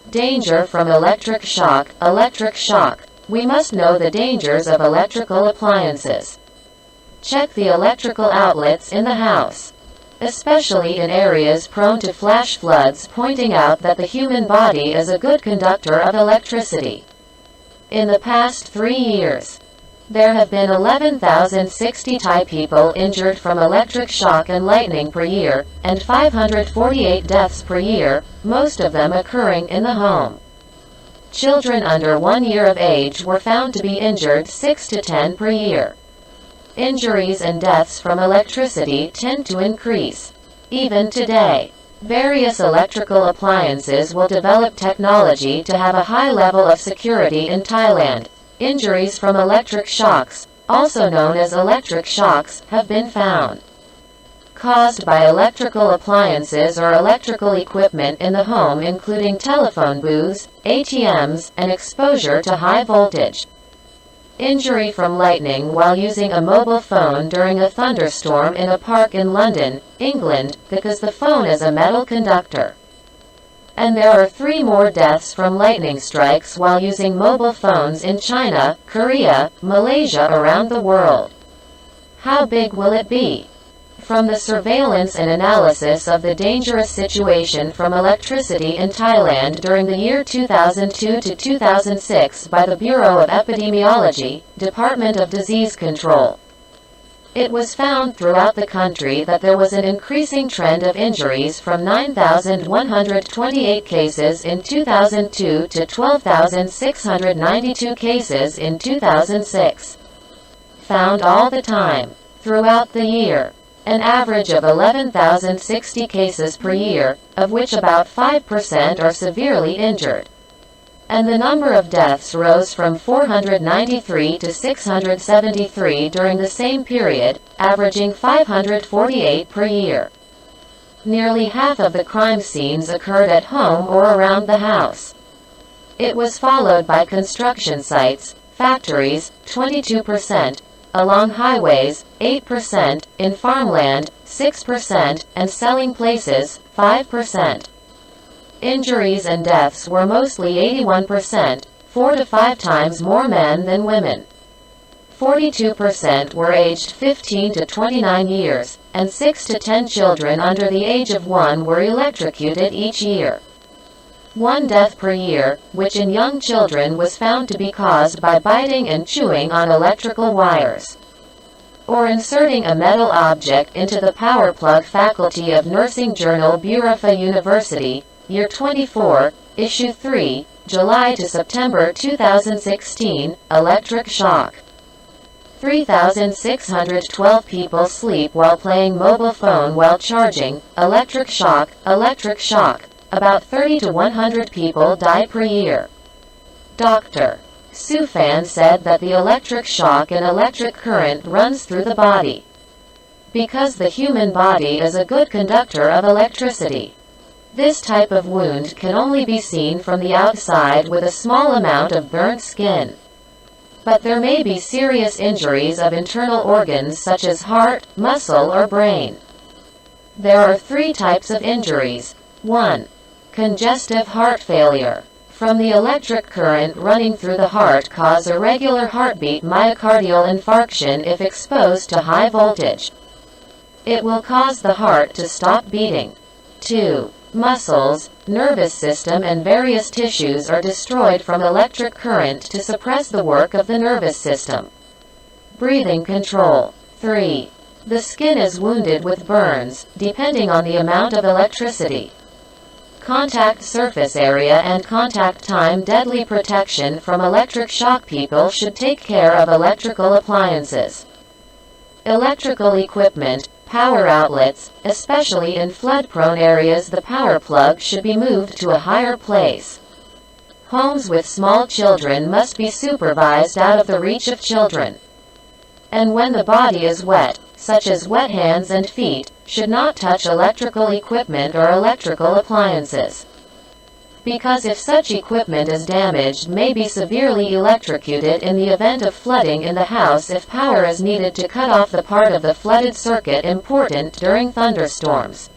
Danger from electric shock. Electric shock. We must know the dangers of electrical appliances. Check the electrical outlets in the house, especially in areas prone to flash floods, pointing out that the human body is a good conductor of electricity. In the past 3 years, there have been 11,060 Thai people injured from electric shock and lightning per year, and 548 deaths per year, most of them occurring in the home. Children under 1 year of age were found to be injured 6 to 10 per year. Injuries and deaths from electricity tend to increase. Even today, various electrical appliances will develop technology to have a high level of security in Thailand. Injuries from electric shocks, also known as electric shocks, have been found caused by electrical appliances or electrical equipment in the home, including telephone booths, ATMs, and exposure to high voltage. Injury from lightning while using a mobile phone during a thunderstorm in a park in London, England, because the phone is a metal conductor. And there are 3 more deaths from lightning strikes while using mobile phones in China, Korea, Malaysia, around the world. How big will it be? From the surveillance and analysis of the dangerous situation from electricity in Thailand during the year 2002 to 2006 by the Bureau of Epidemiology, Department of Disease Control, it was found throughout the country that there was an increasing trend of injuries from 9,128 cases in 2002 to 12,692 cases in 2006. Found all the time, throughout the year. An average of 11,060 cases per year, of which about 5% are severely injured. And the number of deaths rose from 493 to 673 during the same period, averaging 548 per year. Nearly half of the crime scenes occurred at home or around the house. It was followed by construction sites, factories, 22%, along highways, 8%, in farmland, 6%, and selling places, 5%. Injuries and deaths were mostly 81%, 4 to 5 times more men than women. 42% were aged 15 to 29 years, and 6 to 10 children under the age of 1 were electrocuted each year. 1 death per year, which in young children was found to be caused by biting and chewing on electrical wires, or inserting a metal object into the power plug. Faculty of Nursing Journal, Burifa University, Year 24, Issue 3, July to September 2016, Electric shock. 3,612 people sleep while playing mobile phone while charging. Electric shock, electric shock. About 30 to 100 people die per year. Dr. Sufan said that the electric shock and electric current runs through the body, because the human body is a good conductor of electricity. This type of wound can only be seen from the outside with a small amount of burnt skin. But there may be serious injuries of internal organs such as heart, muscle, or brain. There are 3 types of injuries. 1. Congestive heart failure. From the electric current running through the heart cause irregular heartbeat, myocardial infarction if exposed to high voltage. It will cause the heart to stop beating. 2. Muscles, nervous system and various tissues are destroyed from electric current to suppress the work of the nervous system. Breathing control. 3. The skin is wounded with burns, depending on the amount of electricity. Contact surface area and contact time. Deadly protection from electric shock. People should take care of electrical appliances, electrical equipment, power outlets, especially in flood-prone areas. The power plug should be moved to a higher place. Homes with small children must be supervised out of the reach of children. And when the body is wet, such as wet hands and feet, should not touch electrical equipment or electrical appliances, because if such equipment is damaged, may be severely electrocuted in the event of flooding in the house if power is needed to cut off the part of the flooded circuit important during thunderstorms.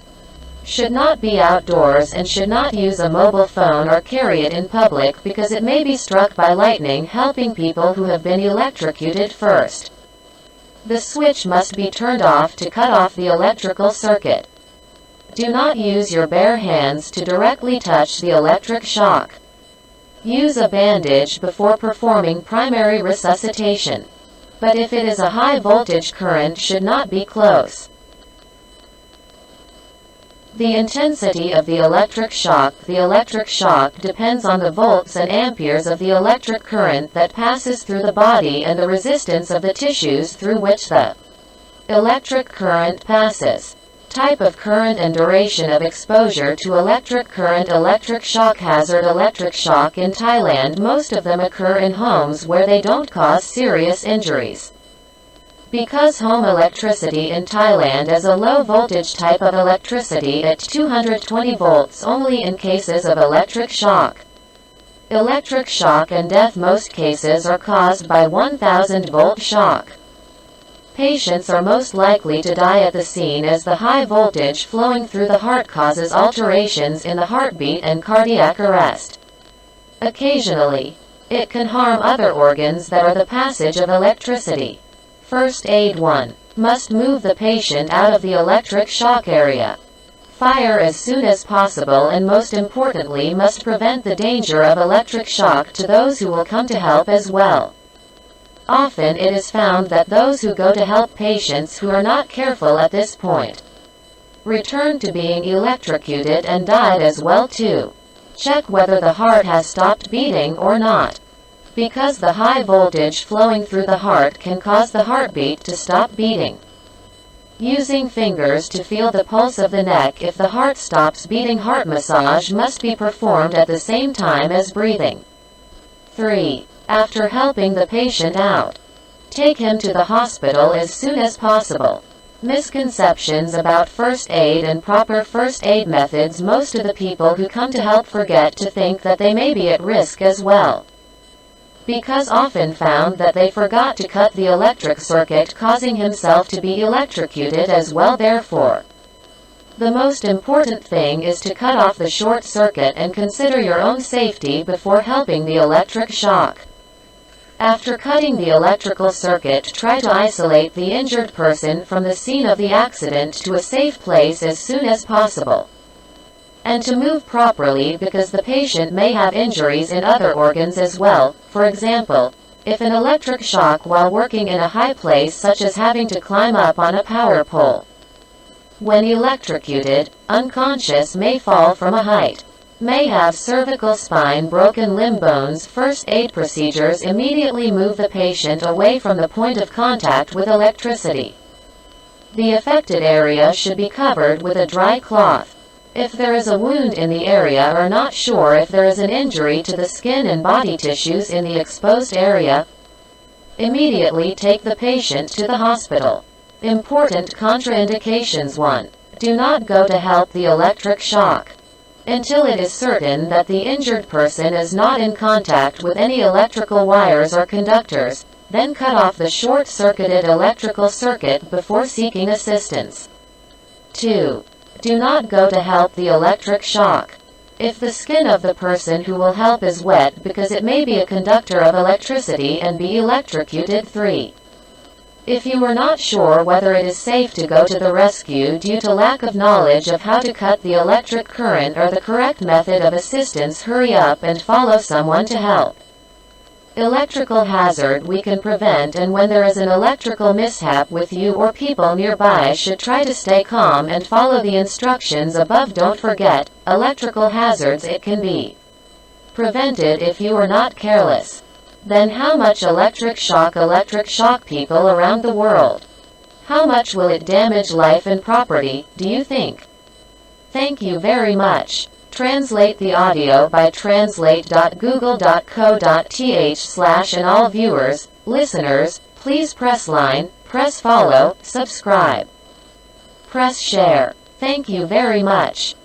Should not be outdoors and should not use a mobile phone or carry it in public because it may be struck by lightning, helping people who have been electrocuted first. The switch must be turned off to cut off the electrical circuit. Do not use your bare hands to directly touch the electric shock. Use a bandage before performing primary resuscitation. But if it is a high voltage current, should not be close. The intensity of the electric shock. The electric shock depends on the volts and amperes of the electric current that passes through the body and the resistance of the tissues through which the electric current passes. Type of current and duration of exposure to electric current. Electric shock hazard. Electric shock in Thailand. Most of them occur in homes where they don't cause serious injuries. Because home electricity in Thailand is a low voltage type of electricity at 220 volts only in cases of electric shock. Electric shock and death. Most cases are caused by 1000 volt shock. Patients are most likely to die at the scene as the high voltage flowing through the heart causes alterations in the heartbeat and cardiac arrest. Occasionally, it can harm other organs that are the passage of electricity. First aid. 1. Must move the patient out of the electric shock area. Fire as soon as possible, and most importantly must prevent the danger of electric shock to those who will come to help as well. Often it is found that those who go to help patients who are not careful at this point return to being electrocuted and died as well too. Check whether the heart has stopped beating or not, because the high voltage flowing through the heart can cause the heartbeat to stop beating. Using fingers to feel the pulse of the neck if the heart stops beating. Heart massage must be performed at the same time as breathing. 3. After helping the patient out, take him to the hospital as soon as possible. Misconceptions about first aid and proper first aid methods. Most of the people who come to help forget to think that they may be at risk as well, because often found that they forgot to cut the electric circuit, causing himself to be electrocuted as well. Therefore, the most important thing is to cut off the short circuit and consider your own safety before helping the electric shock. After cutting the electrical circuit, try to isolate the injured person from the scene of the accident to a safe place as soon as possible, and to move properly because the patient may have injuries in other organs as well. For example, if an electric shock while working in a high place, such as having to climb up on a power pole. When electrocuted, unconscious, may fall from a height, may have cervical spine, broken limb bones. First aid procedures. Immediately move the patient away from the point of contact with electricity. The affected area should be covered with a dry cloth. If there is a wound in the area or not sure if there is an injury to the skin and body tissues in the exposed area, immediately take the patient to the hospital. Important contraindications. 1. Do not go to help the electric shock until it is certain that the injured person is not in contact with any electrical wires or conductors. Then cut off the short-circuited electrical circuit before seeking assistance. 2. Do not go to help the electric shock if the skin of the person who will help is wet, because it may be a conductor of electricity and be electrocuted. 3. If you are not sure whether it is safe to go to the rescue due to lack of knowledge of how to cut the electric current or the correct method of assistance, hurry up and follow someone to help. Electrical hazard we can prevent, and when there is an electrical mishap with you or people nearby, should try to stay calm and follow the instructions above. Don't forget, electrical hazards, it can be prevented if you are not careless. Then how much electric shock people around the world? How much will it damage life and property, do you think? Thank you very much. Translate the audio by translate.google.co.th/. And all viewers, listeners, please press line, press follow, subscribe, press share. Thank you very much.